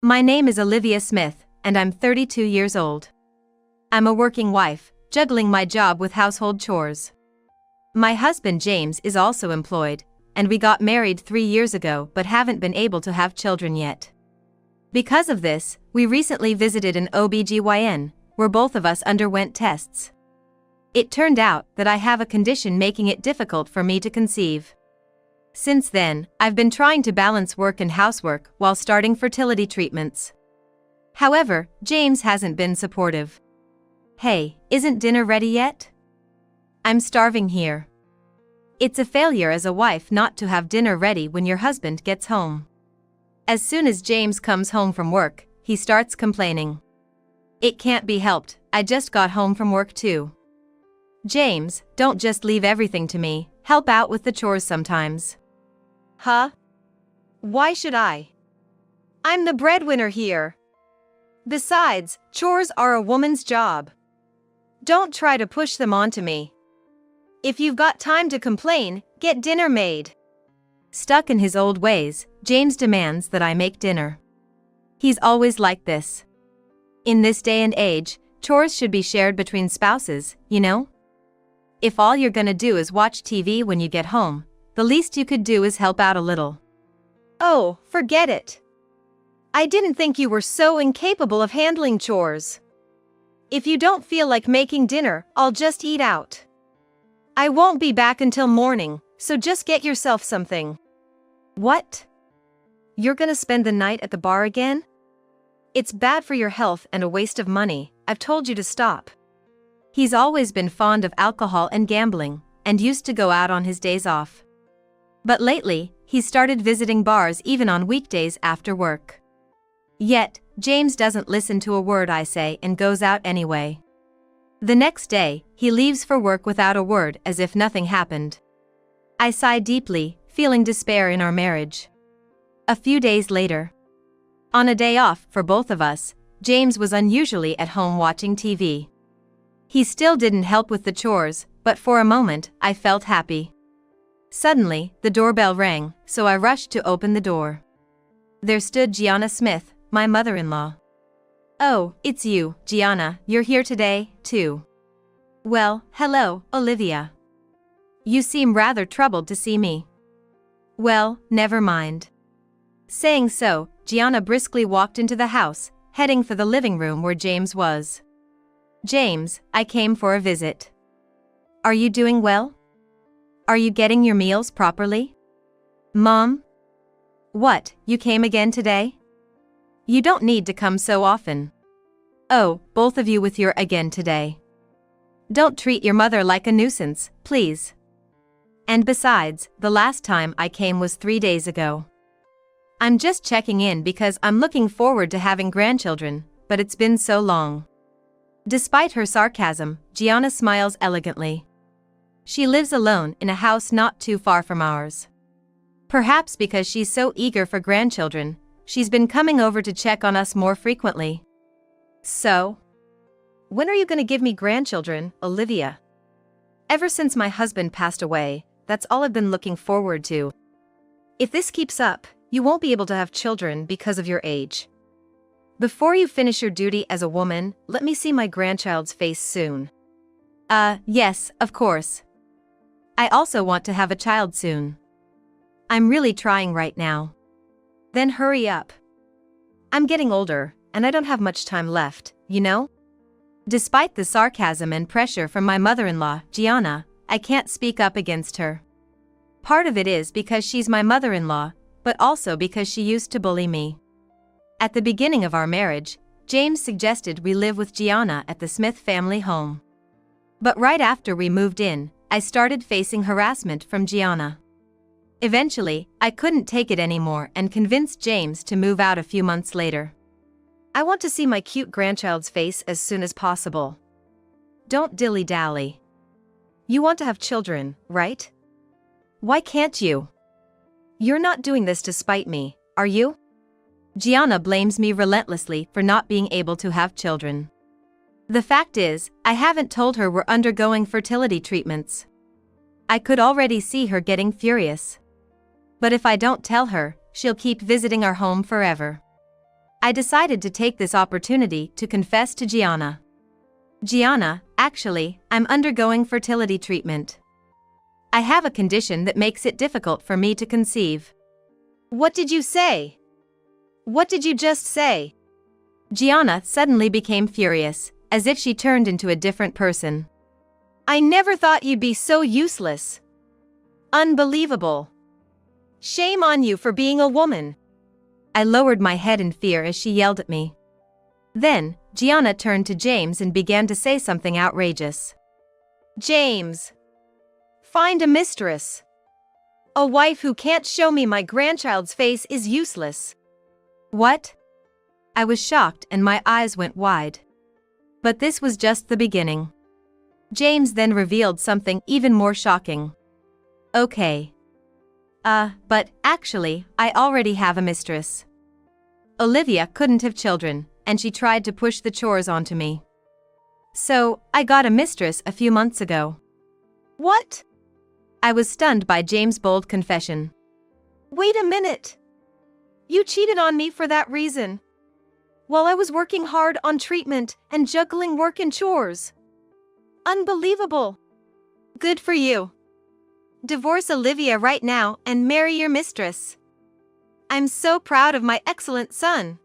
My name is Olivia Smith, and I'm 32 years old. I'm a working wife, juggling my job with household chores. My husband James is also employed, and we got married 3 years ago but haven't been able to have children yet. Because of this, we recently visited an OBGYN, where both of us underwent tests. It turned out that I have a condition making it difficult for me to conceive. Since then, I've been trying to balance work and housework while starting fertility treatments. However, James hasn't been supportive. Hey, isn't dinner ready yet? I'm starving here. It's a failure as a wife not to have dinner ready when your husband gets home. As soon as James comes home from work, he starts complaining. It can't be helped, I just got home from work too. James, don't just leave everything to me, help out with the chores sometimes. Huh? Why should I? I'm the breadwinner here. Besides, chores are a woman's job. Don't try to push them onto me. If you've got time to complain, get dinner made. Stuck in his old ways, James demands that I make dinner. He's always like this. In this day and age, chores should be shared between spouses, you know? If all you're gonna do is watch TV when you get home, the least you could do is help out a little. Oh, forget it. I didn't think you were so incapable of handling chores. If you don't feel like making dinner, I'll just eat out. I won't be back until morning, so just get yourself something. What? You're gonna spend the night at the bar again? It's bad for your health and a waste of money, I've told you to stop. He's always been fond of alcohol and gambling, and used to go out on his days off. But lately, he's started visiting bars even on weekdays after work. Yet, James doesn't listen to a word I say and goes out anyway. The next day, he leaves for work without a word as if nothing happened. I sigh deeply, feeling despair in our marriage. A few days later, on a day off for both of us, James was unusually at home watching TV. He still didn't help with the chores, but for a moment, I felt happy. Suddenly, the doorbell rang, so I rushed to open the door. There stood Gianna Smith, my mother-in-law. Oh, it's you, Gianna, you're here today, too. Well, hello, Olivia. You seem rather troubled to see me. Well, never mind. Saying so, Gianna briskly walked into the house, heading for the living room where James was. James, I came for a visit. Are you doing well? Are you getting your meals properly? Mom? What, you came again today? You don't need to come so often. Oh, both of you with your again today. Don't treat your mother like a nuisance, please. And besides, the last time I came was 3 days ago. I'm just checking in because I'm looking forward to having grandchildren, but it's been so long. Despite her sarcasm, Gianna smiles elegantly. She lives alone in a house not too far from ours. Perhaps because she's so eager for grandchildren, she's been coming over to check on us more frequently. So, when are you going to give me grandchildren, Olivia? Ever since my husband passed away, that's all I've been looking forward to. If this keeps up, you won't be able to have children because of your age. Before you finish your duty as a woman, let me see my grandchild's face soon. Yes, of course. I also want to have a child soon. I'm really trying right now. Then hurry up. I'm getting older, and I don't have much time left, you know? Despite the sarcasm and pressure from my mother-in-law, Gianna, I can't speak up against her. Part of it is because she's my mother-in-law, but also because she used to bully me. At the beginning of our marriage, James suggested we live with Gianna at the Smith family home. But right after we moved in, I started facing harassment from Gianna. Eventually, I couldn't take it anymore and convinced James to move out a few months later. I want to see my cute grandchild's face as soon as possible. Don't dilly-dally. You want to have children, right? Why can't you? You're not doing this to spite me, are you? Gianna blames me relentlessly for not being able to have children. The fact is, I haven't told her we're undergoing fertility treatments. I could already see her getting furious. But if I don't tell her, she'll keep visiting our home forever. I decided to take this opportunity to confess to Gianna. Gianna, actually, I'm undergoing fertility treatment. I have a condition that makes it difficult for me to conceive. What did you say? What did you just say? Gianna suddenly became furious, as if she turned into a different person. I never thought you'd be so useless. Unbelievable. Shame on you for being a woman. I lowered my head in fear as she yelled at me. Then, Gianna turned to James and began to say something outrageous. James. Find a mistress. A wife who can't show me my grandchild's face is useless. What? I was shocked and my eyes went wide. But this was just the beginning. James then revealed something even more shocking. Okay. But actually, I already have a mistress. Olivia couldn't have children, and she tried to push the chores onto me. So, I got a mistress a few months ago. What? I was stunned by James' bold confession. Wait a minute. You cheated on me for that reason. While I was working hard on treatment and juggling work and chores. Unbelievable. Good for you. Divorce Olivia right now and marry your mistress. I'm so proud of my excellent son.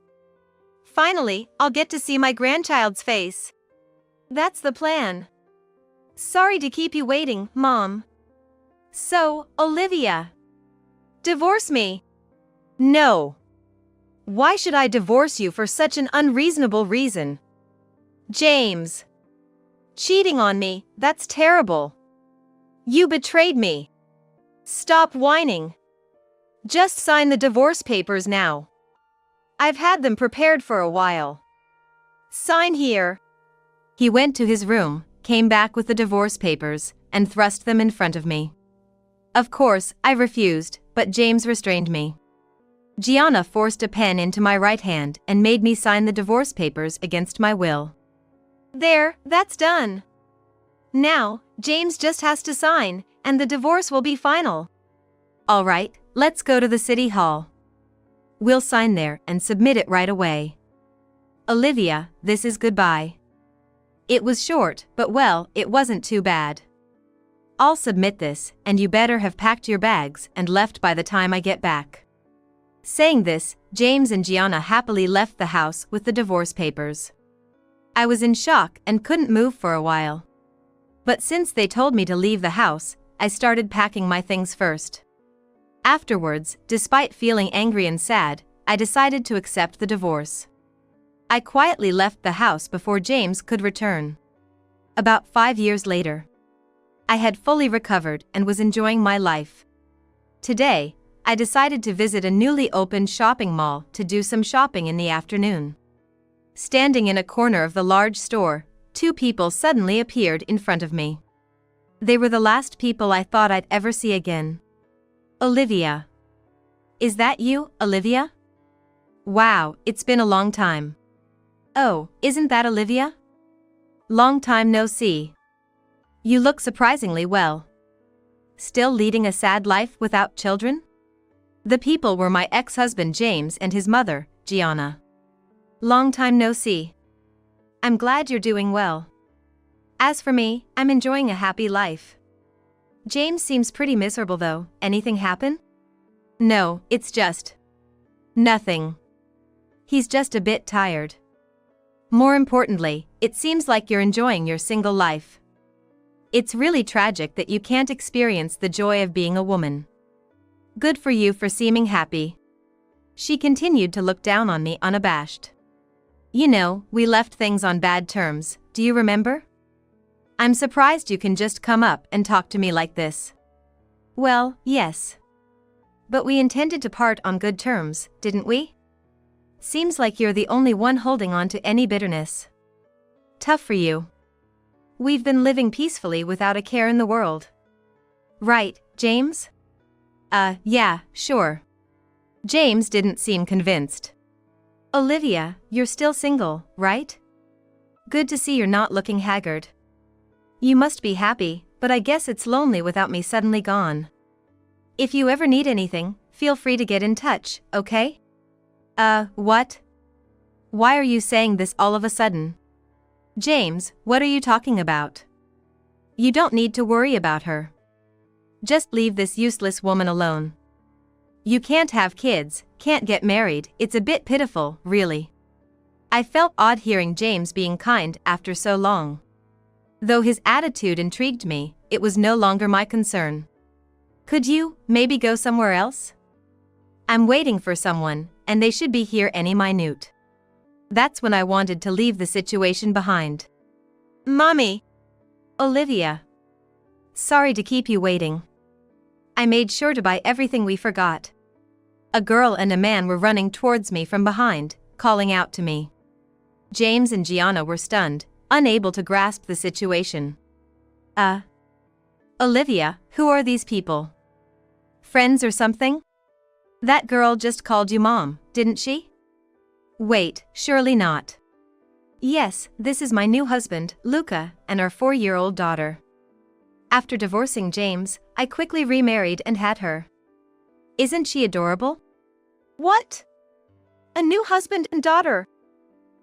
Finally, I'll get to see my grandchild's face. That's the plan. Sorry to keep you waiting, Mom. So, Olivia. Divorce me. No. Why should I divorce you for such an unreasonable reason? James. Cheating on me, that's terrible. You betrayed me. Stop whining. Just sign the divorce papers now. I've had them prepared for a while. Sign here. He went to his room, came back with the divorce papers, and thrust them in front of me. Of course, I refused, but James restrained me. Gianna forced a pen into my right hand and made me sign the divorce papers against my will. There, that's done. Now, James just has to sign, and the divorce will be final. All right, let's go to the city hall. We'll sign there and submit it right away. Olivia, this is goodbye. It was short, but well, it wasn't too bad. I'll submit this, and you better have packed your bags and left by the time I get back. Saying this, James and Gianna happily left the house with the divorce papers. I was in shock and couldn't move for a while. But since they told me to leave the house, I started packing my things first. Afterwards, despite feeling angry and sad, I decided to accept the divorce. I quietly left the house before James could return. About 5 years later, I had fully recovered and was enjoying my life. Today, I decided to visit a newly opened shopping mall to do some shopping in the afternoon. Standing in a corner of the large store, 2 people suddenly appeared in front of me. They were the last people I thought I'd ever see again. Olivia. Is that you, Olivia? Wow, it's been a long time. Oh, isn't that Olivia? Long time no see. You look surprisingly well. Still leading a sad life without children? The people were my ex-husband James and his mother, Gianna. Long time no see. I'm glad you're doing well. As for me, I'm enjoying a happy life. James seems pretty miserable though. Anything happen? No, it's just nothing. He's just a bit tired. More importantly, it seems like you're enjoying your single life. It's really tragic that you can't experience the joy of being a woman. Good for you for seeming happy. She continued to look down on me unabashed. You know, we left things on bad terms, do you remember? I'm surprised you can just come up and talk to me like this. Well, yes. But we intended to part on good terms, didn't we? Seems like you're the only one holding on to any bitterness. Tough for you. We've been living peacefully without a care in the world. Right, James? Yeah, sure. James didn't seem convinced. Olivia, you're still single, right? Good to see you're not looking haggard. You must be happy, but I guess it's lonely without me suddenly gone. If you ever need anything, feel free to get in touch, okay? What? Why are you saying this all of a sudden? James, what are you talking about? You don't need to worry about her. Just leave this useless woman alone. You can't have kids, can't get married, it's a bit pitiful, really. I felt odd hearing James being kind after so long. Though his attitude intrigued me, it was no longer my concern. Could you, maybe go somewhere else? I'm waiting for someone, and they should be here any minute. That's when I wanted to leave the situation behind. Mommy! Olivia. Sorry to keep you waiting. I made sure to buy everything we forgot. A girl and a man were running towards me from behind, calling out to me. James and Gianna were stunned, unable to grasp the situation. Olivia, who are these people? Friends or something? That girl just called you mom, didn't she? Wait, surely not. Yes, this is my new husband, Luca, and our 4-year-old daughter. After divorcing James, I quickly remarried and had her. Isn't she adorable? What? A new husband and daughter?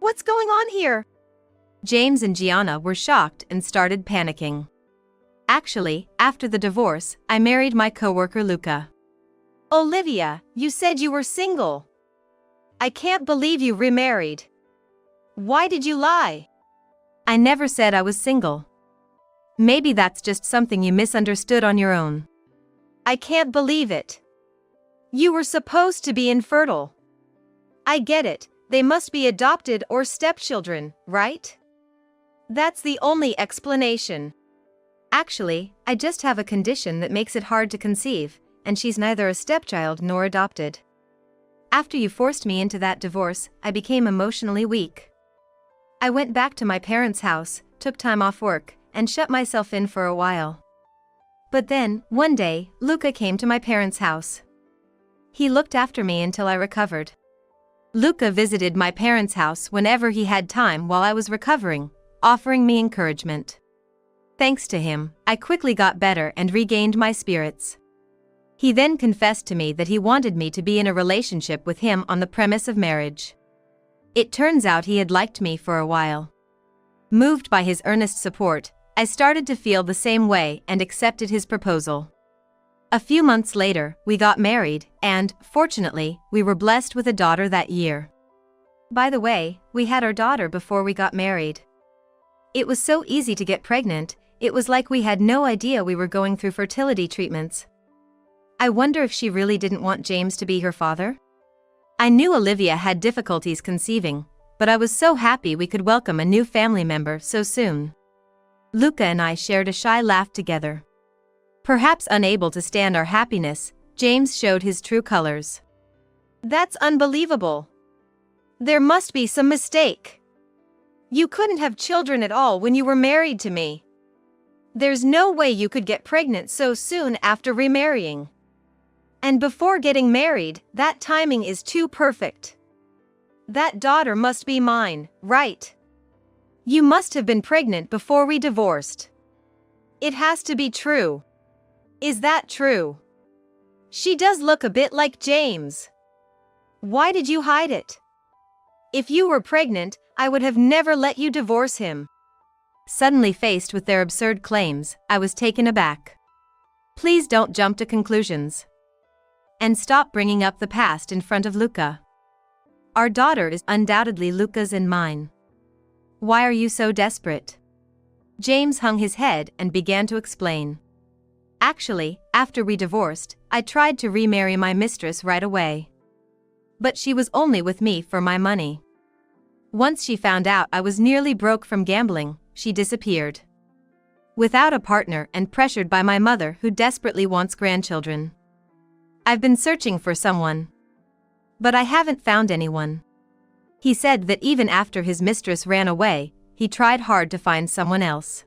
What's going on here? James and Gianna were shocked and started panicking. Actually, after the divorce, I married my coworker Luca. Olivia, you said you were single. I can't believe you remarried. Why did you lie? I never said I was single. Maybe that's just something you misunderstood on your own. I can't believe it. You were supposed to be infertile. I get it, they must be adopted or stepchildren, right? That's the only explanation. Actually, I just have a condition that makes it hard to conceive, and she's neither a stepchild nor adopted. After you forced me into that divorce, I became emotionally weak. I went back to my parents' house, took time off work, and shut myself in for a while. But then, one day, Luca came to my parents' house. He looked after me until I recovered. Luca visited my parents' house whenever he had time while I was recovering, offering me encouragement. Thanks to him, I quickly got better and regained my spirits. He then confessed to me that he wanted me to be in a relationship with him on the premise of marriage. It turns out he had liked me for a while. Moved by his earnest support, I started to feel the same way and accepted his proposal. A few months later, we got married, and, fortunately, we were blessed with a daughter that year. By the way, we had our daughter before we got married. It was so easy to get pregnant, it was like we had no idea we were going through fertility treatments. I wonder if she really didn't want James to be her father? I knew Olivia had difficulties conceiving, but I was so happy we could welcome a new family member so soon. Luca and I shared a shy laugh together. Perhaps unable to stand our happiness, James showed his true colors. That's unbelievable. There must be some mistake. You couldn't have children at all when you were married to me. There's no way you could get pregnant so soon after remarrying. And before getting married, that timing is too perfect. That daughter must be mine, right? You must have been pregnant before we divorced. It has to be true. Is that true? She does look a bit like James. Why did you hide it? If you were pregnant, I would have never let you divorce him. Suddenly faced with their absurd claims, I was taken aback. Please don't jump to conclusions. And stop bringing up the past in front of Luca. Our daughter is undoubtedly Luca's and mine. Why are you so desperate? James hung his head and began to explain. Actually, after we divorced, I tried to remarry my mistress right away. But she was only with me for my money. Once she found out I was nearly broke from gambling, she disappeared. Without a partner and pressured by my mother who desperately wants grandchildren. I've been searching for someone. But I haven't found anyone. He said that even after his mistress ran away, he tried hard to find someone else.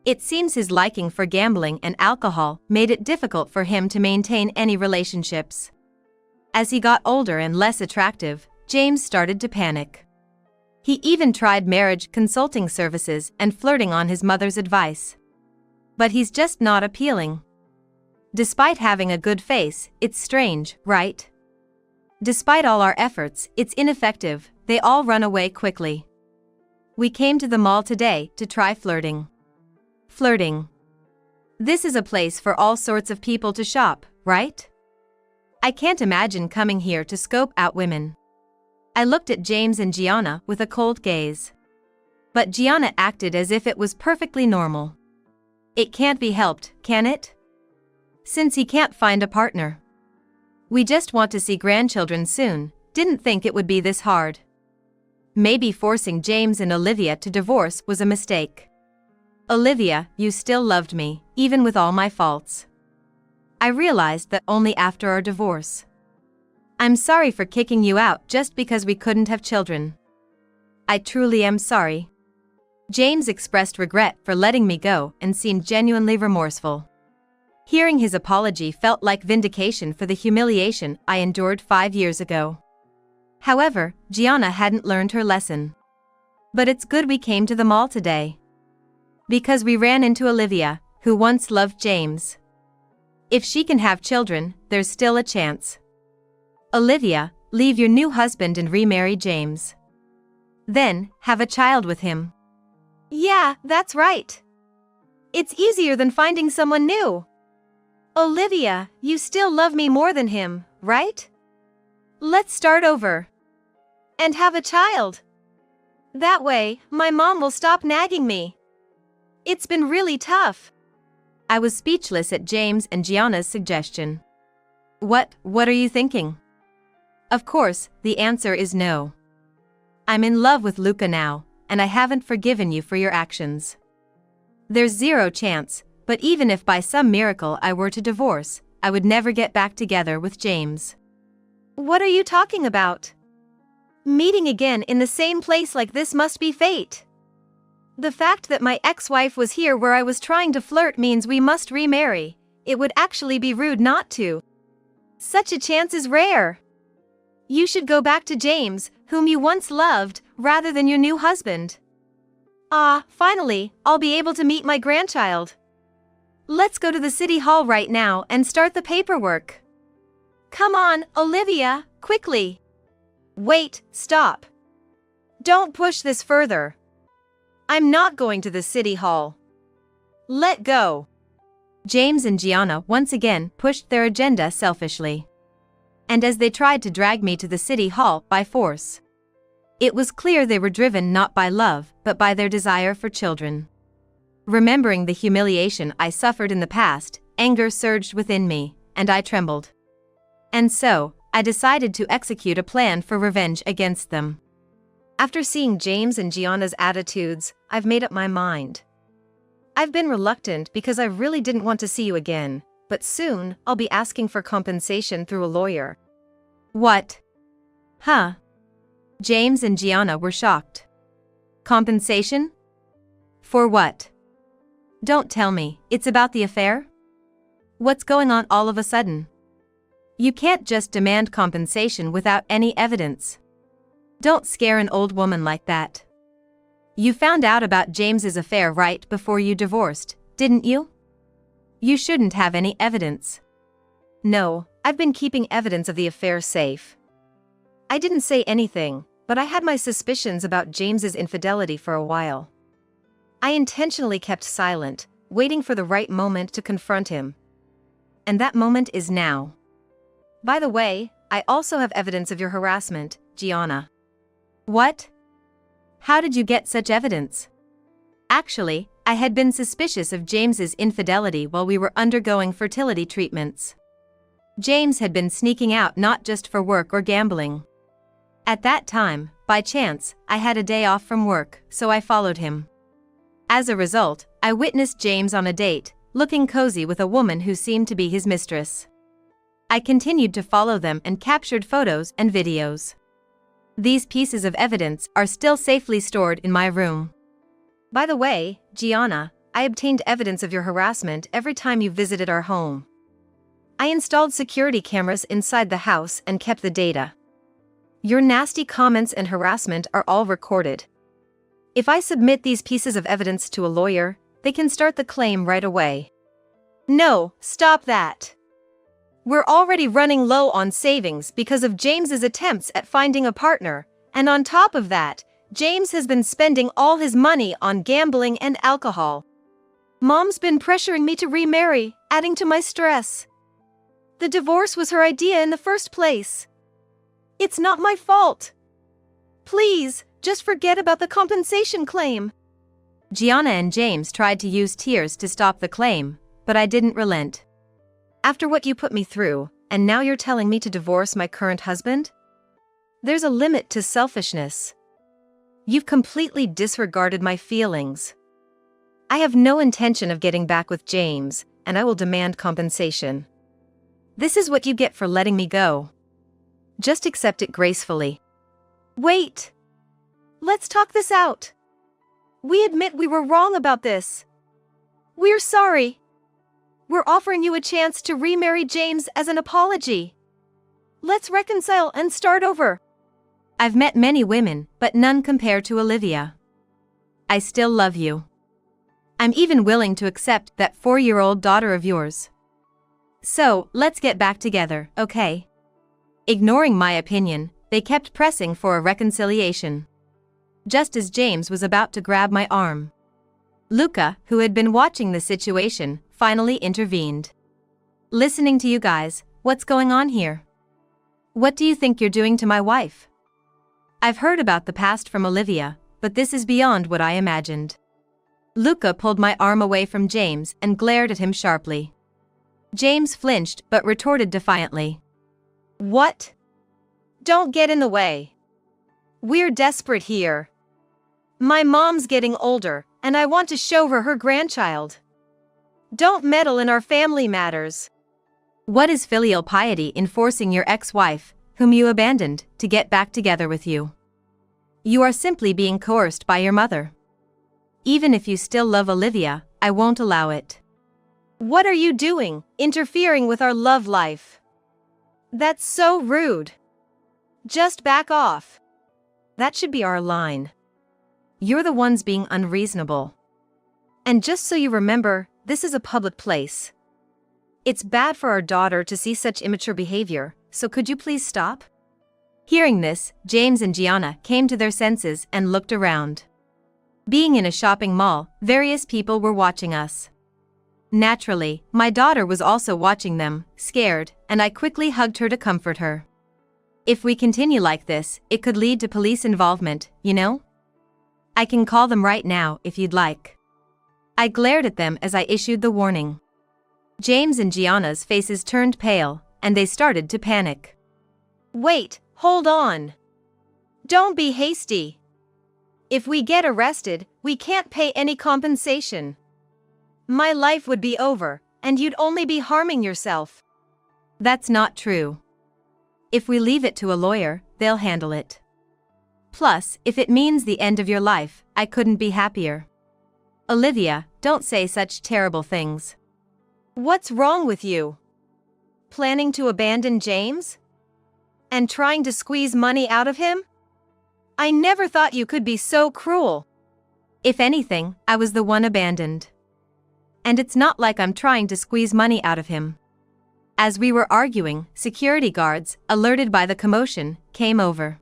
It seems his liking for gambling and alcohol made it difficult for him to maintain any relationships. As he got older and less attractive, James started to panic. He even tried marriage consulting services and flirting on his mother's advice. But he's just not appealing. Despite having a good face, it's strange, right? Despite all our efforts, it's ineffective, they all run away quickly. We came to the mall today to try flirting. Flirting. This is a place for all sorts of people to shop, right? I can't imagine coming here to scope out women. I looked at James and Gianna with a cold gaze. But Gianna acted as if it was perfectly normal. It can't be helped, can it? Since he can't find a partner. We just want to see grandchildren soon, didn't think it would be this hard. Maybe forcing James and Olivia to divorce was a mistake. Olivia, you still loved me, even with all my faults. I realized that only after our divorce. I'm sorry for kicking you out just because we couldn't have children. I truly am sorry. James expressed regret for letting me go and seemed genuinely remorseful. Hearing his apology felt like vindication for the humiliation I endured 5 years ago. However, Gianna hadn't learned her lesson. But it's good we came to the mall today. Because we ran into Olivia, who once loved James. If she can have children, there's still a chance. Olivia, leave your new husband and remarry James. Then, have a child with him. Yeah, that's right. It's easier than finding someone new. Olivia, you still love me more than him, right? Let's start over. And have a child. That way, my mom will stop nagging me. It's been really tough. I was speechless at James and Gianna's suggestion. What are you thinking? Of course, the answer is no. I'm in love with Luca now, and I haven't forgiven you for your actions. There's zero chance, but even if by some miracle I were to divorce, I would never get back together with James. What are you talking about? Meeting again in the same place like this must be fate. The fact that my ex-wife was here where I was trying to flirt means we must remarry. It would actually be rude not to. Such a chance is rare. You should go back to James, whom you once loved, rather than your new husband. Finally, I'll be able to meet my grandchild. Let's go to the city hall right now and start the paperwork. Come on, Olivia, quickly. Wait, stop. Don't push this further. I'm not going to the city hall. Let go. James and Gianna once again pushed their agenda selfishly. And as they tried to drag me to the city hall by force. It was clear they were driven not by love, but by their desire for children. Remembering the humiliation I suffered in the past, anger surged within me, and I trembled. And so, I decided to execute a plan for revenge against them. After seeing James and Gianna's attitudes, I've made up my mind. I've been reluctant because I really didn't want to see you again, but soon, I'll be asking for compensation through a lawyer. What? Huh? James and Gianna were shocked. Compensation? For what? Don't tell me, it's about the affair? What's going on all of a sudden? You can't just demand compensation without any evidence. Don't scare an old woman like that. You found out about James's affair right before you divorced, didn't you? You shouldn't have any evidence. No, I've been keeping evidence of the affair safe. I didn't say anything, but I had my suspicions about James's infidelity for a while. I intentionally kept silent, waiting for the right moment to confront him. And that moment is now. By the way, I also have evidence of your harassment, Gianna. What? How did you get such evidence? Actually, I had been suspicious of James's infidelity while we were undergoing fertility treatments. James had been sneaking out not just for work or gambling. At that time, by chance, I had a day off from work, so I followed him. As a result, I witnessed James on a date, looking cozy with a woman who seemed to be his mistress. I continued to follow them and captured photos and videos. These pieces of evidence are still safely stored in my room. By the way, Gianna, I obtained evidence of your harassment every time you visited our home. I installed security cameras inside the house and kept the data. Your nasty comments and harassment are all recorded. If I submit these pieces of evidence to a lawyer, they can start the claim right away. No, stop that. We're already running low on savings because of James's attempts at finding a partner, and on top of that, James has been spending all his money on gambling and alcohol. Mom's been pressuring me to remarry, adding to my stress. The divorce was her idea in the first place. It's not my fault. Please, just forget about the compensation claim. Gianna and James tried to use tears to stop the claim, but I didn't relent. After what you put me through, and now you're telling me to divorce my current husband? There's a limit to selfishness. You've completely disregarded my feelings. I have no intention of getting back with James, and I will demand compensation. This is what you get for letting me go. Just accept it gracefully. Wait! Let's talk this out. We admit we were wrong about this. We're sorry. We're offering you a chance to remarry James as an apology. Let's reconcile and start over. I've met many women, but none compare to Olivia. I still love you. I'm even willing to accept that 4-year-old daughter of yours. So, let's get back together, okay? Ignoring my opinion, they kept pressing for a reconciliation. Just as James was about to grab my arm, Luca, who had been watching the situation, finally intervened. Listening to you guys, what's going on here? What do you think you're doing to my wife? I've heard about the past from Olivia, but this is beyond what I imagined. Luca pulled my arm away from James and glared at him sharply. James flinched but retorted defiantly. What? Don't get in the way. We're desperate here. My mom's getting older, and I want to show her grandchild. Don't meddle in our family matters. What is filial piety in forcing your ex-wife, whom you abandoned, to get back together with you? You are simply being coerced by your mother. Even if you still love Olivia, I won't allow it. What are you doing, interfering with our love life? That's so rude. Just back off. That should be our line. You're the ones being unreasonable. And just so you remember, this is a public place. It's bad for our daughter to see such immature behavior, so could you please stop? Hearing this, James and Gianna came to their senses and looked around. Being in a shopping mall, various people were watching us. Naturally, my daughter was also watching them, scared, and I quickly hugged her to comfort her. If we continue like this, it could lead to police involvement, you know? I can call them right now if you'd like. I glared at them as I issued the warning. James and Gianna's faces turned pale, and they started to panic. Wait, hold on. Don't be hasty. If we get arrested, we can't pay any compensation. My life would be over, and you'd only be harming yourself. That's not true. If we leave it to a lawyer, they'll handle it. Plus, if it means the end of your life, I couldn't be happier. Olivia, don't say such terrible things. What's wrong with you? Planning to abandon James? And trying to squeeze money out of him? I never thought you could be so cruel. If anything, I was the one abandoned. And it's not like I'm trying to squeeze money out of him. As we were arguing, security guards, alerted by the commotion, came over.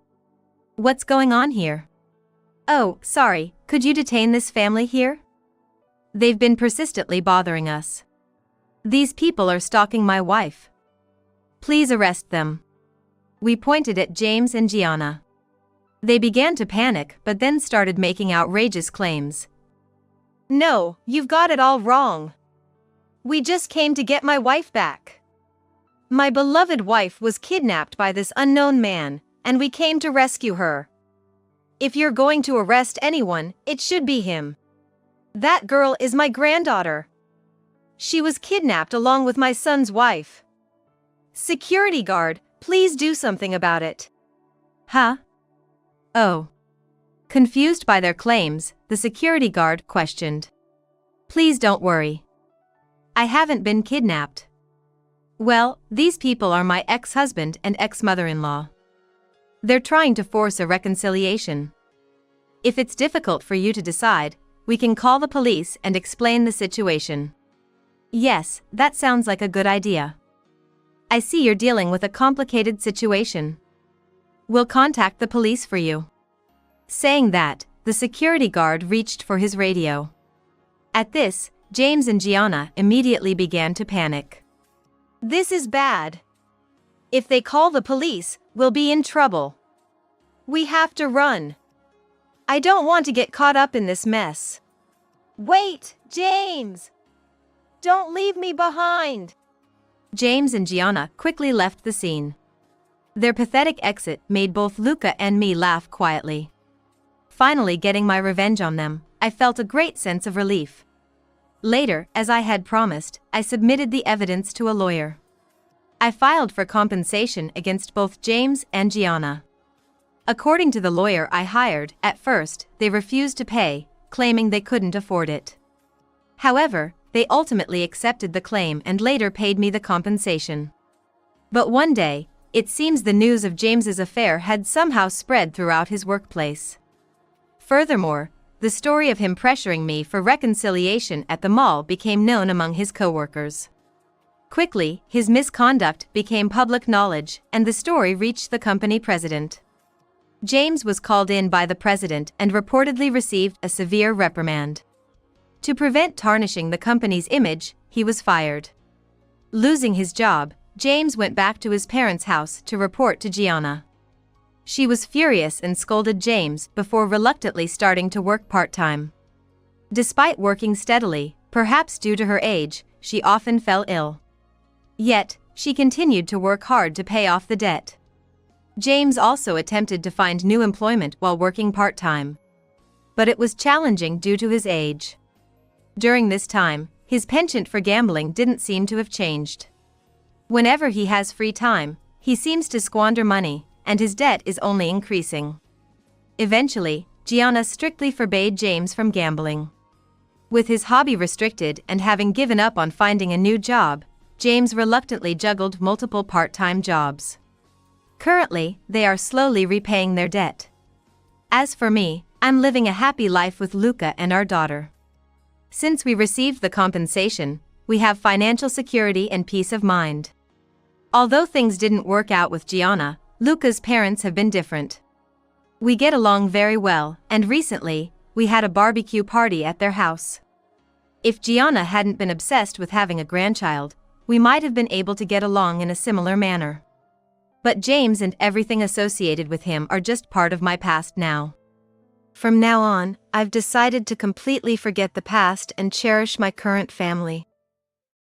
What's going on here? Oh, sorry, could you detain this family here? They've been persistently bothering us. These people are stalking my wife. Please arrest them. We pointed at James and Gianna. They began to panic but then started making outrageous claims. No, you've got it all wrong. We just came to get my wife back. My beloved wife was kidnapped by this unknown man, and we came to rescue her. If you're going to arrest anyone, it should be him. That girl is my granddaughter. She was kidnapped along with my son's wife. Security guard, please do something about it. Huh? Oh. Confused by their claims, the security guard questioned. Please don't worry. I haven't been kidnapped. Well, these people are my ex-husband and ex-mother-in-law. They're trying to force a reconciliation. If it's difficult for you to decide, we can call the police and explain the situation. Yes, that sounds like a good idea. I see you're dealing with a complicated situation. We'll contact the police for you." Saying that, the security guard reached for his radio. At this, James and Gianna immediately began to panic. "This is bad. If they call the police, we'll be in trouble. We have to run. I don't want to get caught up in this mess." "Wait, James! Don't leave me behind!" James and Gianna quickly left the scene. Their pathetic exit made both Luca and me laugh quietly. Finally getting my revenge on them, I felt a great sense of relief. Later, as I had promised, I submitted the evidence to a lawyer. I filed for compensation against both James and Gianna. According to the lawyer I hired, at first, they refused to pay, claiming they couldn't afford it. However, they ultimately accepted the claim and later paid me the compensation. But one day, it seems the news of James's affair had somehow spread throughout his workplace. Furthermore, the story of him pressuring me for reconciliation at the mall became known among his coworkers. Quickly, his misconduct became public knowledge, and the story reached the company president. James was called in by the president and reportedly received a severe reprimand. To prevent tarnishing the company's image, he was fired. Losing his job, James went back to his parents' house to report to Gianna. She was furious and scolded James before reluctantly starting to work part-time. Despite working steadily, perhaps due to her age, she often fell ill. Yet, she continued to work hard to pay off the debt. James also attempted to find new employment while working part-time. But it was challenging due to his age. During this time, his penchant for gambling didn't seem to have changed. Whenever he has free time, he seems to squander money, and his debt is only increasing. Eventually, Gianna strictly forbade James from gambling. With his hobby restricted and having given up on finding a new job, James reluctantly juggled multiple part-time jobs. Currently, they are slowly repaying their debt. As for me, I'm living a happy life with Luca and our daughter. Since we received the compensation, we have financial security and peace of mind. Although things didn't work out with Gianna, Luca's parents have been different. We get along very well, and recently, we had a barbecue party at their house. If Gianna hadn't been obsessed with having a grandchild, we might have been able to get along in a similar manner. But James and everything associated with him are just part of my past now. From now on, I've decided to completely forget the past and cherish my current family.